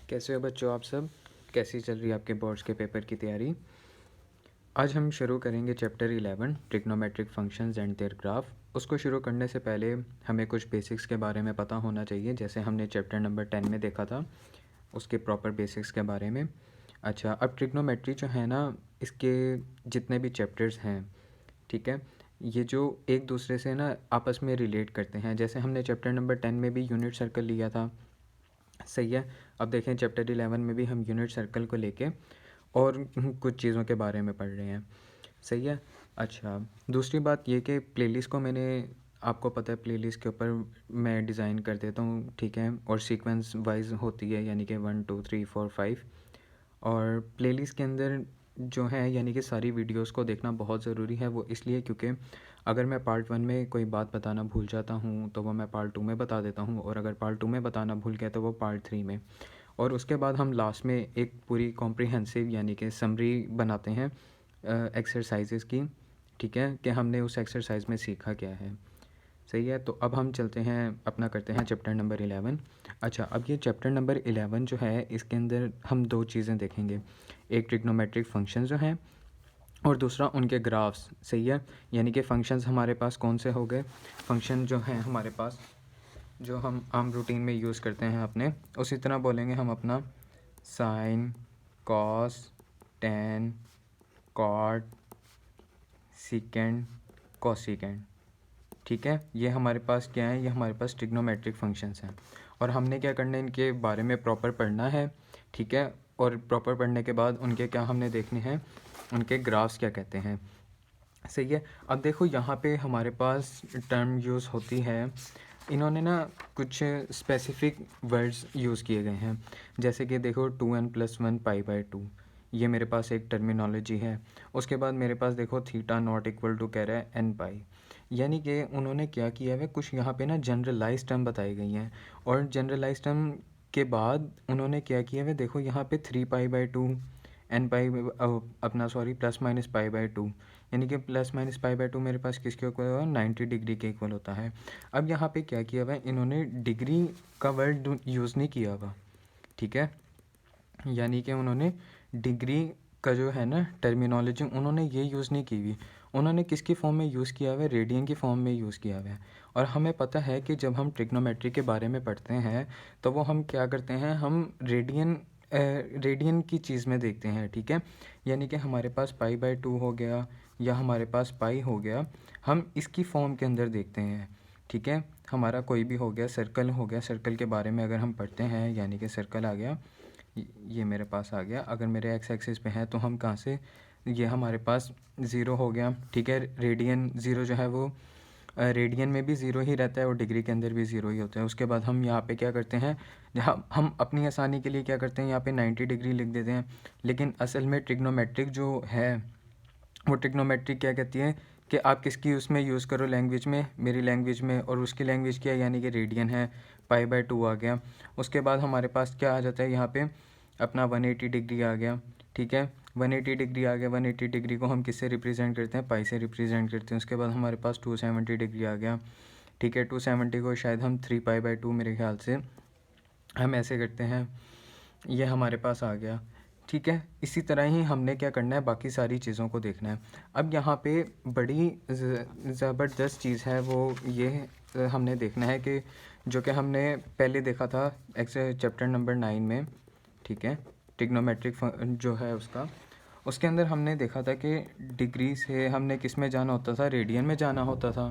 कैसे हो बच्चों आप सब? कैसी चल रही है आपके बोर्ड्स के पेपर की तैयारी? आज हम शुरू करेंगे chapter 11 trigonometric functions and their graph. उसको शुरू करने से पहले हमें कुछ बेसिक्स के बारे में पता होना चाहिए, जैसे हमने चैप्टर नंबर 10 में देखा था, उसके प्रॉपर बेसिक्स के बारे में। अच्छा, अब ट्रिग्नोमेट्री जो है ना, इसके जितने भी चैप्टर्स हैं, ठीक है, ये जो एक दूसरे से ना आपस में रिलेट करते हैं। जैसे हमने चैप्टर नंबर 10 में भी यूनिट सर्कल लिया था, सही है। अब देखें चैप्टर 11 में भी हम यूनिट सर्कल को लेके और कुछ चीज़ों के बारे में पढ़ रहे हैं, सही है। अच्छा, दूसरी बात ये कि प्लेलिस्ट को मैंने, आपको पता है प्लेलिस्ट के ऊपर मैं डिज़ाइन कर देता हूँ, ठीक है, और सीक्वेंस वाइज होती है, यानी कि 1 2 3 4 5। और प्लेलिस्ट के अंदर जो है यानी कि सारी वीडियोस को देखना बहुत ज़रूरी है। वो इसलिए क्योंकि अगर मैं पार्ट 1 में कोई बात बताना भूल जाता हूँ तो वो मैं पार्ट 2 में बता देता हूँ, और अगर पार्ट 2 में बताना भूल गया तो वो पार्ट 3 में। और उसके बाद हम लास्ट में एक पूरी कॉम्प्रिहेंसिव यानी कि समरी बनाते हैं एक्सरसाइजेस की, ठीक है, कि हमने उस एक्सरसाइज में सीखा क्या है, सही है। तो अब हम चलते हैं, अपना करते हैं चैप्टर नंबर 11। अच्छा, अब ये चैप्टर नंबर 11 जो है, इसके अंदर हम दो चीज़ें देखेंगे, एक ट्रिग्नोमेट्रिक फंक्शन जो हैं और दूसरा उनके ग्राफ्स, सही है। यानी कि फंक्शंस हमारे पास कौन से हो गए, फंक्शन जो हैं हमारे पास जो हम आम रूटीन में यूज़ करते हैं अपने, उसी तरह बोलेंगे हम अपना sine, cos, tan, cot, secant, cosecant, ठीक है। ये हमारे पास क्या है, ये हमारे पास ट्रिग्नोमेट्रिक फंक्शंस हैं, और हमने क्या करना है, इनके बारे में प्रॉपर पढ़ना है, ठीक है। और प्रॉपर पढ़ने के बाद उनके क्या हमने देखने हैं, उनके ग्राफ्स क्या कहते हैं, सही है। अब देखो यहाँ पे हमारे पास टर्म यूज़ होती है, इन्होंने ना कुछ स्पेसिफिक वर्ड्स यूज़ किए गए हैं, जैसे कि देखो 2n+1 π/2, ये मेरे पास एक टर्मिनोलॉजी है। उसके बाद मेरे पास देखो थीटा नॉट इक्वल टू कह रहा है n π, यानी कि उन्होंने क्या किया है, कुछ यहाँ पे ना जनरलाइज टर्म बताई गई हैं, और जनरलाइज टर्म के बाद उन्होंने क्या किया है, देखो यहाँ पे 3π/2 n π अपना सॉरी +-π/2, यानी कि +-π/2 मेरे पास किसके इक्वल होगा, 90 डिग्री के इक्वल होता है। अब यहाँ पे क्या किया हुआ है, इन्होंने डिग्री का वर्ड यूज़ नहीं किया हुआ, ठीक है, यानी कि उन्होंने डिग्री का जो है ना टर्मिनोलॉजी उन्होंने ये यूज़ नहीं की हुई, उन्होंने किसकी फॉर्म में यूज़ किया हुआ है, रेडियन की फॉर्म में यूज़ किया हुआ है। और हमें पता है कि जब हम ट्रिग्नोमेट्री के बारे में पढ़ते हैं तो वो हम क्या करते हैं, हम रेडियन की चीज़ में देखते हैं, ठीक है। यानी कि हमारे पास π/2 हो गया या हमारे पास पाई हो गया, हम इसकी फॉर्म के अंदर देखते हैं, ठीक है। हमारा कोई भी हो गया, सर्कल हो गया, सर्कल के बारे में अगर हम पढ़ते हैं, यानी कि सर्कल आ गया, ये मेरे पास आ गया, अगर मेरे एक्स एक्सिस पे है तो हम कहाँ से, ये हमारे पास ज़ीरो हो गया, ठीक है। रेडियन ज़ीरो जो है वो रेडियन में भी ज़ीरो ही रहता है और डिग्री के अंदर भी ज़ीरो ही होता है। उसके बाद हम यहाँ पे क्या करते हैं, जहाँ हम अपनी आसानी के लिए क्या करते हैं, यहाँ पे 90 डिग्री लिख देते हैं, लेकिन असल में ट्रिग्नोमेट्रिक जो है वो ट्रिग्नोमेट्रिक क्या कहती है कि आप किसकी उसमें यूज़ करो, लैंग्वेज में, मेरी लैंग्वेज में, और उसकी लैंग्वेज क्या है, यानी कि रेडियन है, π/2 आ गया। उसके बाद हमारे पास क्या आ जाता है, यहाँ पे अपना 180 डिग्री आ गया, ठीक है, 180 डिग्री आ गया। 180 डिग्री को हम किससे रिप्रेजेंट करते हैं, पाई से रिप्रेजेंट करते हैं। उसके बाद हमारे पास 270 डिग्री आ गया, ठीक है, 270 को शायद हम 3π/2 मेरे ख्याल से हम ऐसे करते हैं, ये हमारे पास आ गया, ठीक है। इसी तरह ही हमने क्या करना है, बाकी सारी चीज़ों को देखना है। अब यहाँ पे बड़ी ज़बरदस्त चीज़ है, वो ये हमने देखना है कि जो कि हमने पहले देखा था चैप्टर नंबर 9 में, ठीक है, ट्रिग्नोमेट्रिक जो है उसका, उसके अंदर हमने देखा था कि डिग्री से हमने किस में जाना होता था, रेडियन में जाना होता था,